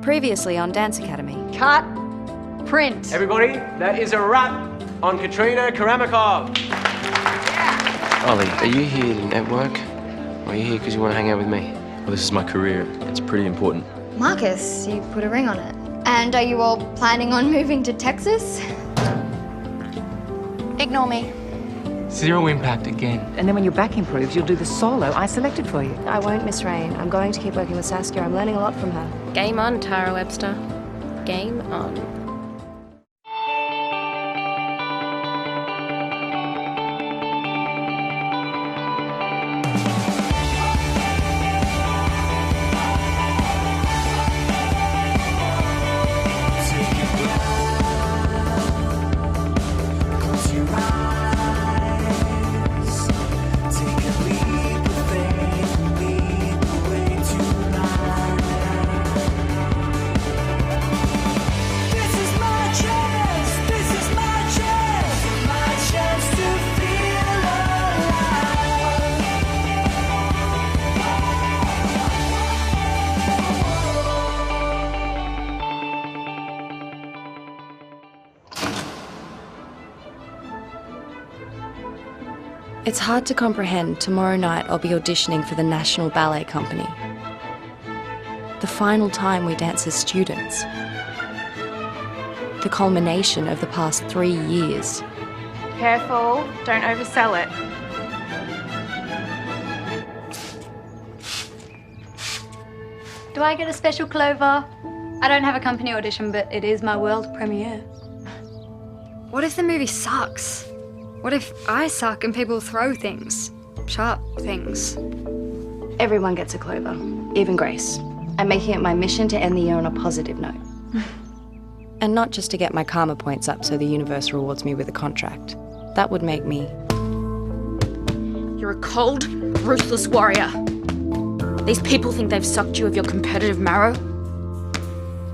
Previously on Dance Academy. Cut. Print. Everybody, that is a wrap on Katrina Karamakov. Ollie, are you here to network? Or are you here because you want to hang out with me? Well, this is my career. It's pretty important. Marcus, you put a ring on it. And are you all planning on moving to Texas? Ignore me. Zero impact again. And then when your back improves, you'll do the solo I selected for you. I won't, Miss Rain. I'm going to keep working with Saskia. I'm learning a lot from her. Game on, Tara Webster. Game on. It's hard to comprehend tomorrow night I'll be auditioning for the National Ballet Company. The final time we dance as students. The culmination of the past 3 years. Careful, don't oversell it. Do I get a special Clover? I don't have a company audition, but it is my world premiere. What if the movie sucks? What if I suck and people throw things? Sharp things. Everyone gets a Clover, even Grace. I'm making it my mission to end the year on a positive note. And not just to get my karma points up so the universe rewards me with a contract. That would make me... You're a cold, ruthless warrior. These people think they've sucked you of your competitive marrow.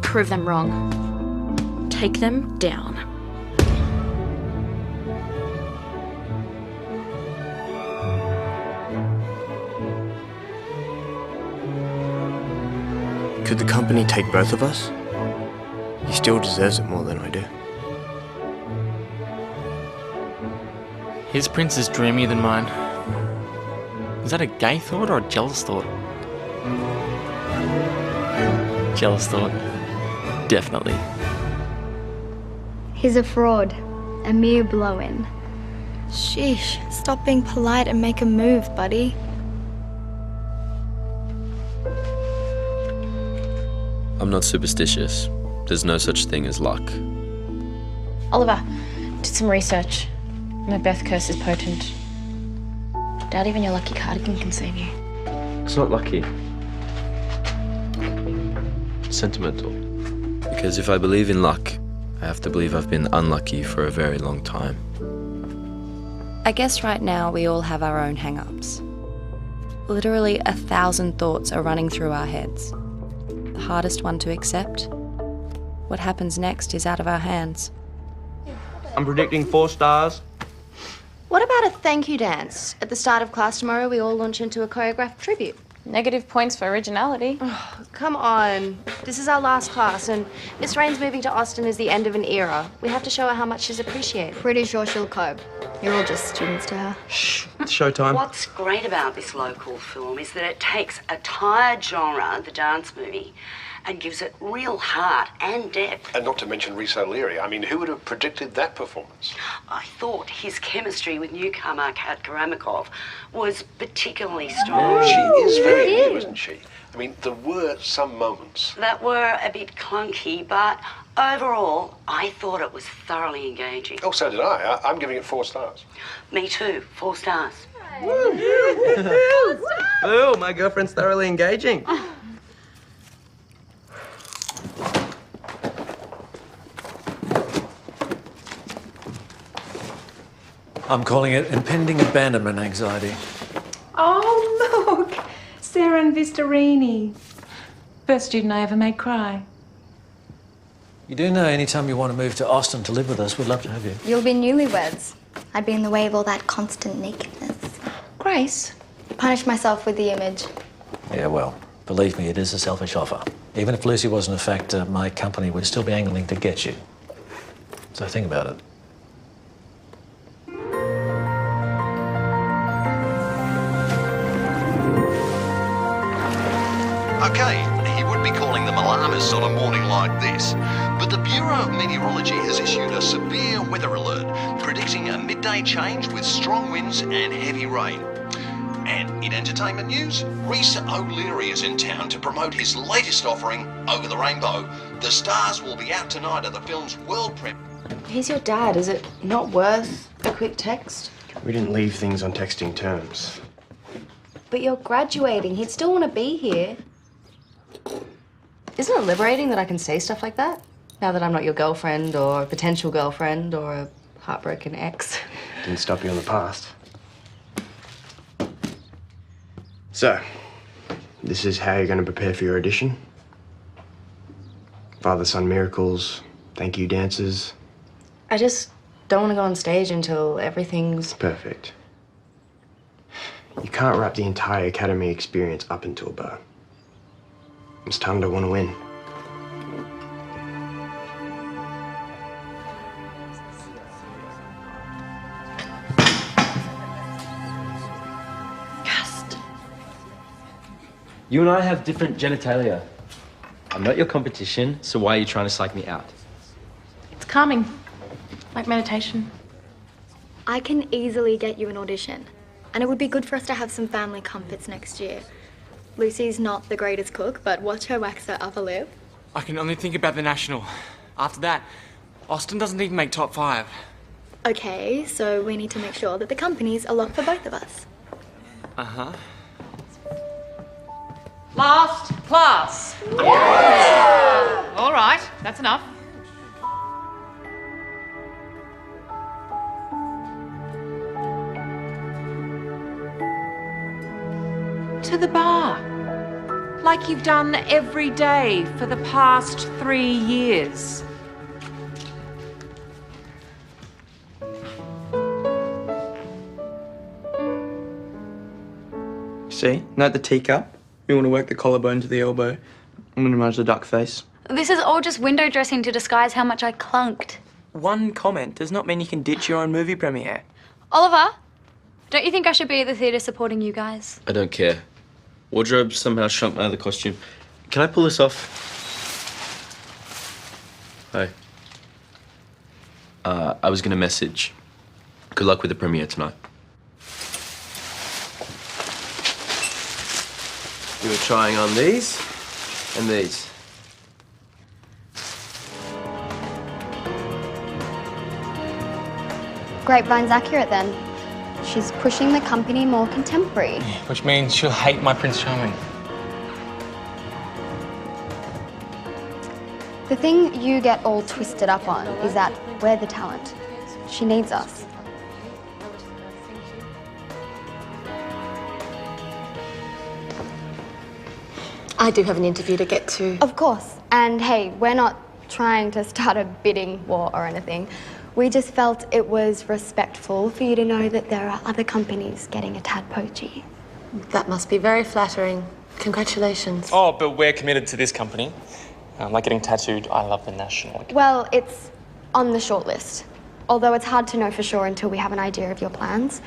Prove them wrong. Take them down. Could the company take both of us? He still deserves it more than I do. His prince is dreamier than mine. Is that a gay thought or a jealous thought? Jealous thought. Definitely. He's a fraud, a mere blow-in. Sheesh, stop being polite and make a move, buddy. I'm not superstitious. There's no such thing as luck. Oliver, did some research. My birth curse is potent. Doubt even your lucky cardigan can save you. It's not lucky. Sentimental. Because if I believe in luck, I have to believe I've been unlucky for a very long time. I guess right now we all have our own hang-ups. Literally 1,000 thoughts are running through our heads. The hardest one to accept. What happens next is out of our hands. I'm predicting 4 stars. What about a thank you dance? At the start of class tomorrow, we all launch into a choreographed tribute. Negative points for originality. Oh, come on. This is our last class, and Miss Rain's moving to Austin is the end of an era. We have to show her how much she's appreciated. Pretty sure she'll cope. You're all just students to her. Shh, it's showtime. What's great about this local film is that it takes a tired genre, the dance movie, and gives it real heart and depth. And not to mention Rhys O'Leary. I mean, who would have predicted that performance? I thought his chemistry with newcomer Kat Karamakov was particularly strong. She is very new, isn't she? I mean, there were some moments that were a bit clunky, but overall, I thought it was thoroughly engaging. Oh, so did I. I'm giving it 4 stars. Me too, 4 stars. Oh, my girlfriend's thoroughly engaging. I'm calling it impending abandonment anxiety. Oh, look! Sarah and Vistorini. First student I ever made cry. You do know anytime you want to move to Austin to live with us, we'd love to have you. You'll be newlyweds. I'd be in the way of all that constant nakedness. Grace? Punish myself with the image. Yeah, well, believe me, it is a selfish offer. Even if Lucy wasn't a factor, my company would still be angling to get you. So think about it. Okay, he would be calling them alarmists on a morning like this, but the Bureau of Meteorology has issued a severe weather alert, predicting a midday change with strong winds and heavy rain. And in entertainment news, Rhys O'Leary is in town to promote his latest offering, Over the Rainbow. The stars will be out tonight at the film's world premiere. He's your dad. Is it not worth a quick text? We didn't leave things on texting terms. But you're graduating. He'd still want to be here. Isn't it liberating that I can say stuff like that? Now that I'm not your girlfriend or a potential girlfriend or a heartbroken ex. Didn't stop you in the past. So, this is how you're going to prepare for your audition? Father-son miracles, thank you dances. I just don't want to go on stage until everything's... Perfect. You can't wrap the entire academy experience up into a bow. It's time to want to win. You and I have different genitalia. I'm not your competition, so why are you trying to psych me out? It's calming, like meditation. I can easily get you an audition, and it would be good for us to have some family comforts next year. Lucy's not the greatest cook, but watch her wax her upper lip. I can only think about the National. After that, Austin doesn't even make top 5. Okay, so we need to make sure that the company's a lock for both of us. Uh-huh. Last class. Yeah. All right, that's enough. To the bar. Like you've done every day for the past 3 years. See? Note the teacup. We want to work the collarbone to the elbow. I'm going to manage the duck face. This is all just window dressing to disguise how much I clunked. One comment does not mean you can ditch your own movie premiere. Oliver, don't you think I should be at the theatre supporting you guys? I don't care. Wardrobe somehow shrunk my other costume. Can I pull this off? Hi. I was gonna message. Good luck with the premiere tonight. You were trying on these and these. Grapevine's accurate then. She's pushing the company more contemporary. Which means she'll hate my Prince Charming. The thing you get all twisted up on is that we're the talent. She needs us. I do have an interview to get to. Of course. And hey, we're not trying to start a bidding war or anything. We just felt it was respectful for you to know that there are other companies getting a tad poachy. That must be very flattering. Congratulations. Oh, but we're committed to this company. Like getting tattooed, I love the National. Well, it's on the short list. Although it's hard to know for sure until we have an idea of your plans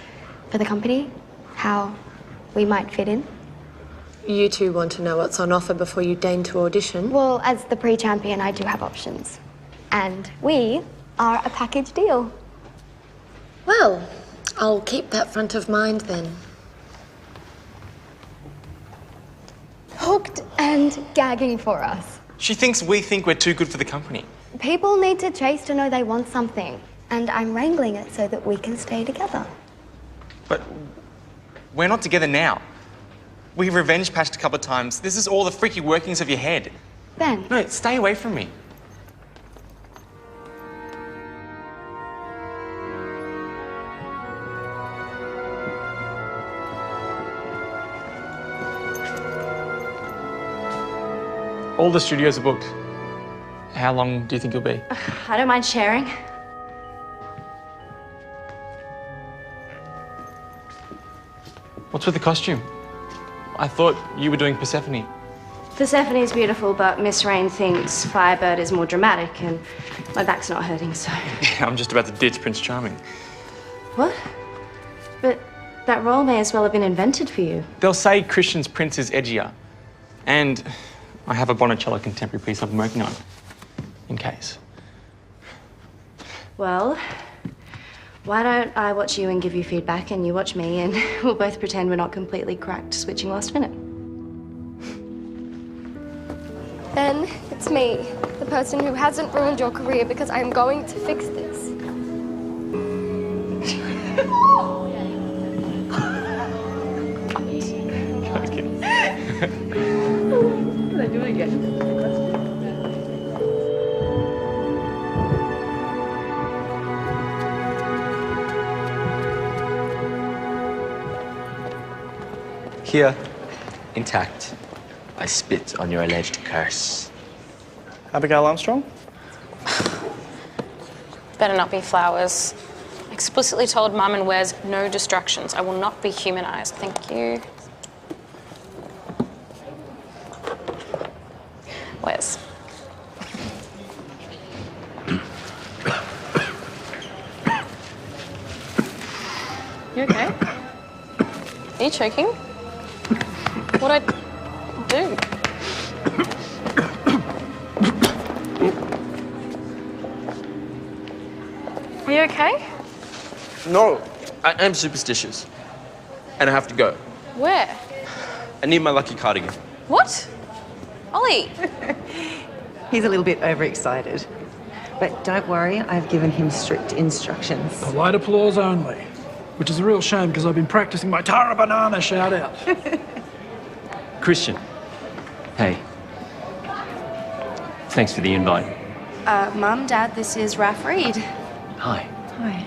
for the company, how we might fit in. You two want to know what's on offer before you deign to audition? Well, as the pre-champion, I do have options. And we are a package deal. Well, I'll keep that front of mind then. Hooked and gagging for us. She thinks we think we're too good for the company. People need to chase to know they want something. And I'm wrangling it so that we can stay together. But we're not together now. We've revenge patched a couple of times. This is all the freaky workings of your head. Ben. No, stay away from me. All the studios are booked. How long do you think you'll be? I don't mind sharing. What's with the costume? I thought you were doing Persephone. Persephone's beautiful, but Miss Rain thinks Firebird is more dramatic, and my back's not hurting, so... Yeah, I'm just about to ditch Prince Charming. What? But that role may as well have been invented for you. They'll say Christian's Prince is edgier. And I have a Bonicello contemporary piece I've been working on, in case. Well, why don't I watch you and give you feedback, and you watch me, and we'll both pretend we're not completely cracked switching last minute. Ben, it's me, the person who hasn't ruined your career, because I'm going to fix this. What I do again? Here, intact, I spit on your alleged curse. Abigail Armstrong? Better not be flowers. Explicitly told Mum and Wes no distractions. I will not be humanized. Thank you. Wes. You okay? Are you choking? What'd I do? Are you okay? No, I am superstitious. And I have to go. Where? I need my lucky cardigan. What? Ollie! He's a little bit overexcited. But don't worry, I've given him strict instructions. Polite applause only. Which is a real shame because I've been practicing my Tara Banana shout out. Christian. Hey. Thanks for the invite. Mum, Dad, this is Raph Reed. Hi. Hi.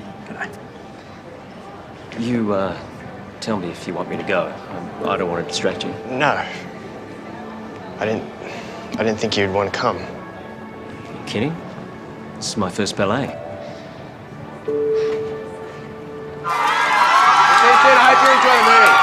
You, tell me if you want me to go. I don't want to distract you. No. I didn't think you'd want to come. You kidding? This is my first ballet. Attention, I hope you enjoy the movie.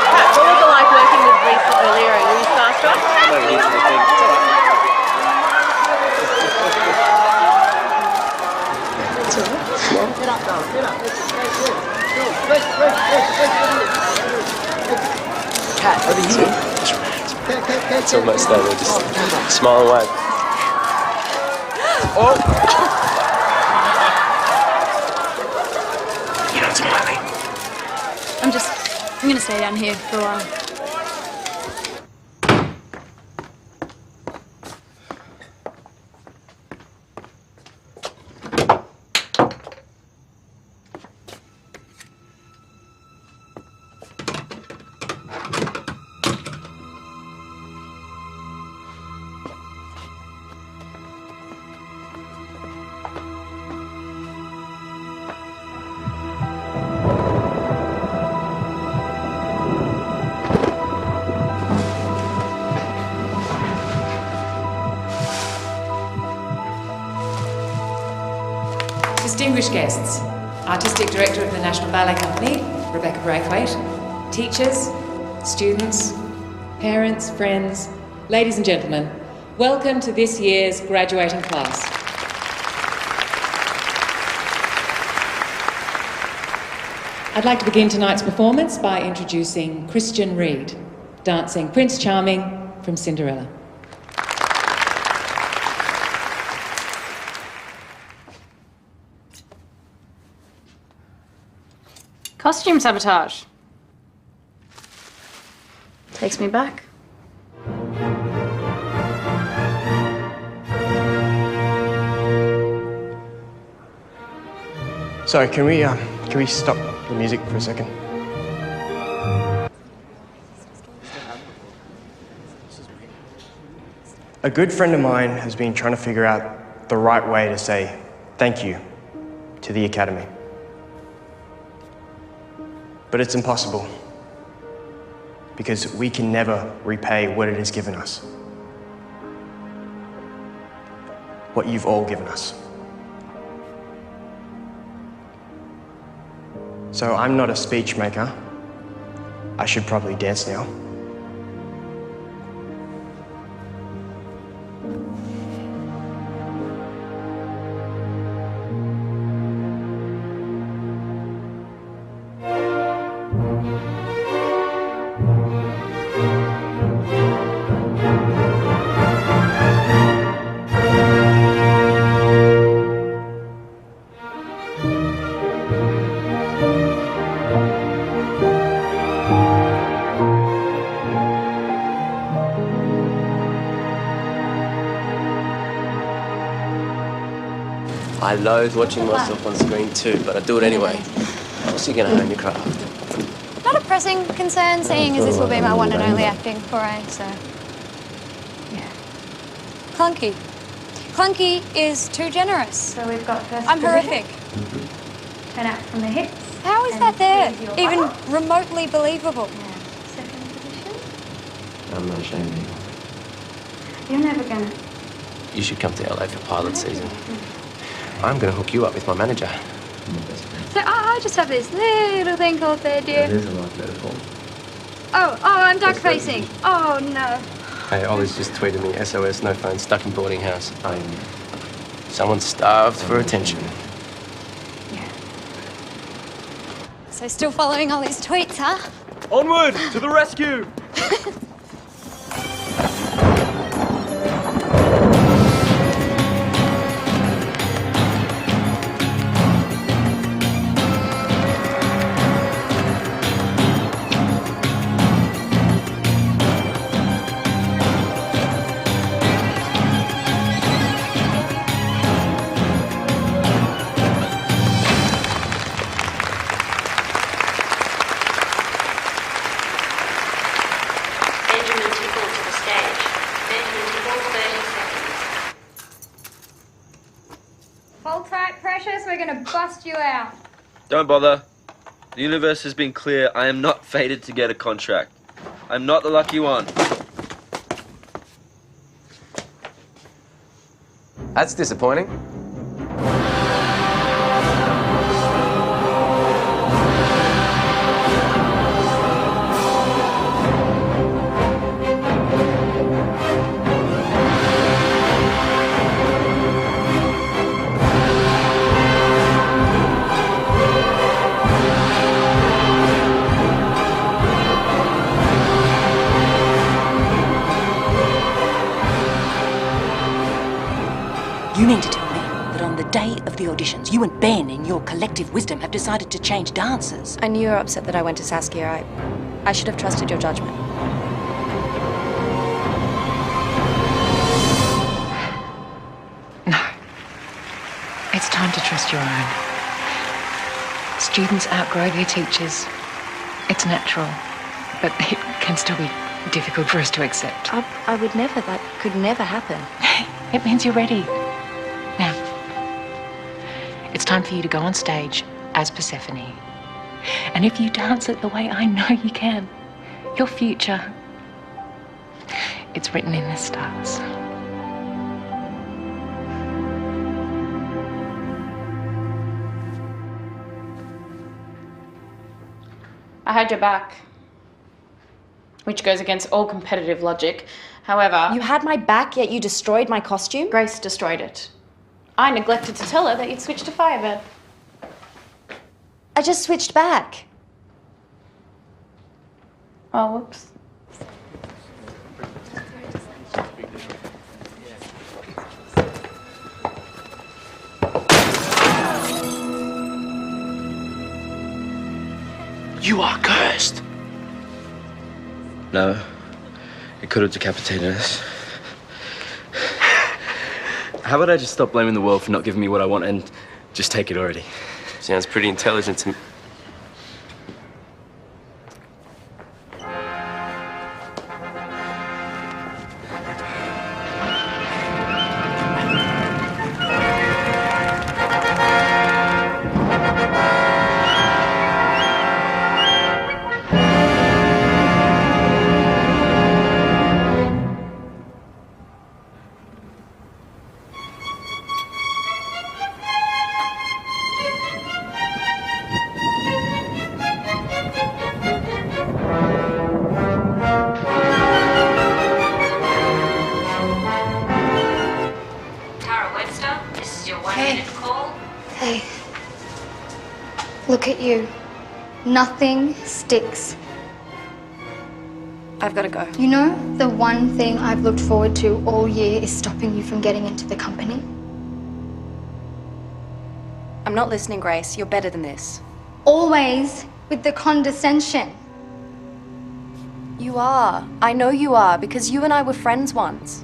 What was it like working with Lisa earlier? Were you starstruck? I'm over here for the thing. It's all right. Get up, darling. Get up. Cat, over here. It's almost there. Just smile and wave. Oh! You're not smiling. I'm gonna stay down here for a while. Distinguished guests, Artistic Director of the National Ballet Company, Rebecca Braithwaite, teachers, students, parents, friends, ladies and gentlemen, welcome to this year's graduating class. I'd like to begin tonight's performance by introducing Christian Reed, dancing Prince Charming from Cinderella. Costume sabotage. Takes me back. Sorry, can we stop the music for a second? A good friend of mine has been trying to figure out the right way to say thank you to the Academy. But it's impossible, because we can never repay what it has given us. What you've all given us. So I'm not a speech maker. I should probably dance now. I loathe watching myself on screen too, but I do it anyway. How else are you going to hone your craft? Not a pressing concern, seeing as this will be my one and only acting foray, so... Yeah. Clunky. Clunky is too generous. So we've got first I'm position. horrific. Turn out from the hips. How is and that there? squeeze your Even butt. remotely believable. Second position. I'm not ashamed of you. You're never gonna. You should come to LA for pilot season. I'm going to hook you up with my manager. So I just have this little thing called third year. That is a lot better. Oh, I'm duck facing. Oh no. Hey, Ollie's just tweeted me, SOS, no phone, stuck in boarding house. Someone starved for attention. So still following all these tweets, huh? Onward to the rescue! Hold tight, Precious. We're gonna bust you out. Don't bother. The universe has been clear. I am not fated to get a contract. I'm not the lucky one. That's disappointing. You mean to tell me that on the day of the auditions, you and Ben, in your collective wisdom, have decided to change dancers? I knew you were upset that I went to Saskia. I should have trusted your judgment. No. It's time to trust your own. Students outgrow their teachers. It's natural, but it can still be difficult for us to accept. I would never. That could never happen. It means you're ready. Now, it's time for you to go on stage as Persephone. And if you dance it the way I know you can, your future, it's written in the stars. I had your back, which goes against all competitive logic. However... You had my back, yet you destroyed my costume? Grace destroyed it. I neglected to tell her that you'd switched to Firebird. I just switched back. Oh, whoops. You are cursed. No. It could have decapitated us. How about I just stop blaming the world for not giving me what I want and just take it already? Sounds pretty intelligent to me. Look at you. Nothing sticks. I've got to go. You know, the one thing I've looked forward to all year is stopping you from getting into the company. I'm not listening, Grace. You're better than this. Always with the condescension. You are. I know you are, because you and I were friends once.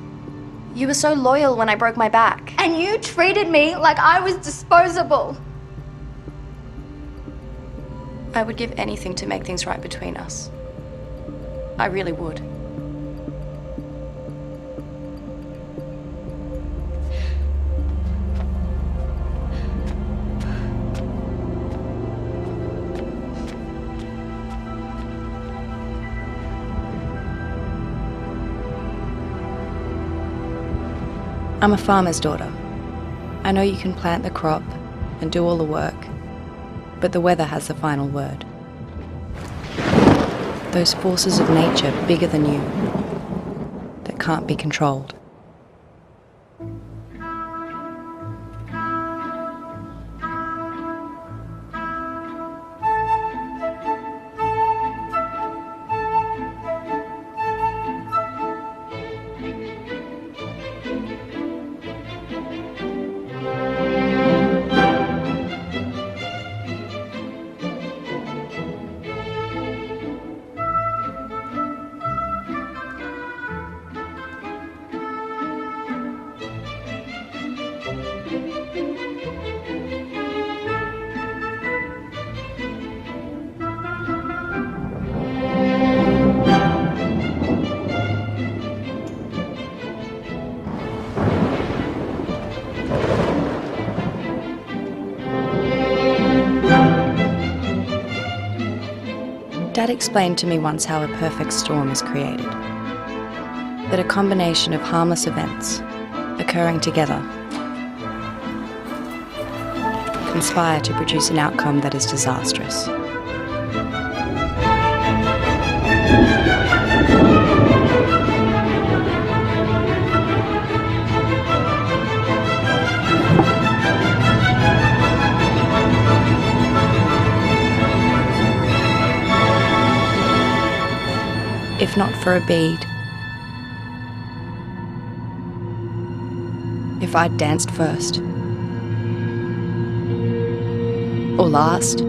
You were so loyal when I broke my back. And you treated me like I was disposable. I would give anything to make things right between us. I really would. I'm a farmer's daughter. I know you can plant the crop and do all the work, but the weather has the final word. Those forces of nature bigger than you that can't be controlled. Dad explained to me once how a perfect storm is created. That a combination of harmless events occurring together conspire to produce an outcome that is disastrous. If not for a bead, if I'd danced first, or last,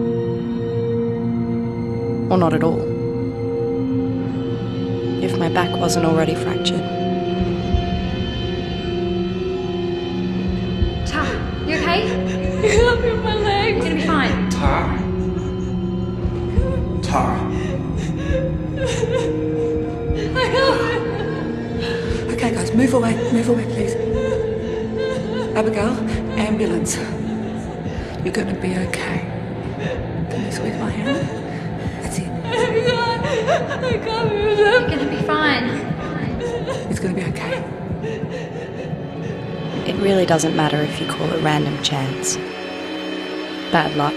or not at all, if my back wasn't already fractured. Tara, you okay? You can't move my legs. It's gonna be fine. Tara. Tara. Okay, guys, move away, please. Abigail, ambulance. You're going to be okay. Can you squeeze my hand? That's it. I can't move them. You're gonna be fine. It's going to be okay. It really doesn't matter if you call it random chance, bad luck,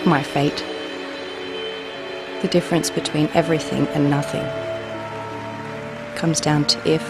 my fate. The difference between everything and nothing comes down to if.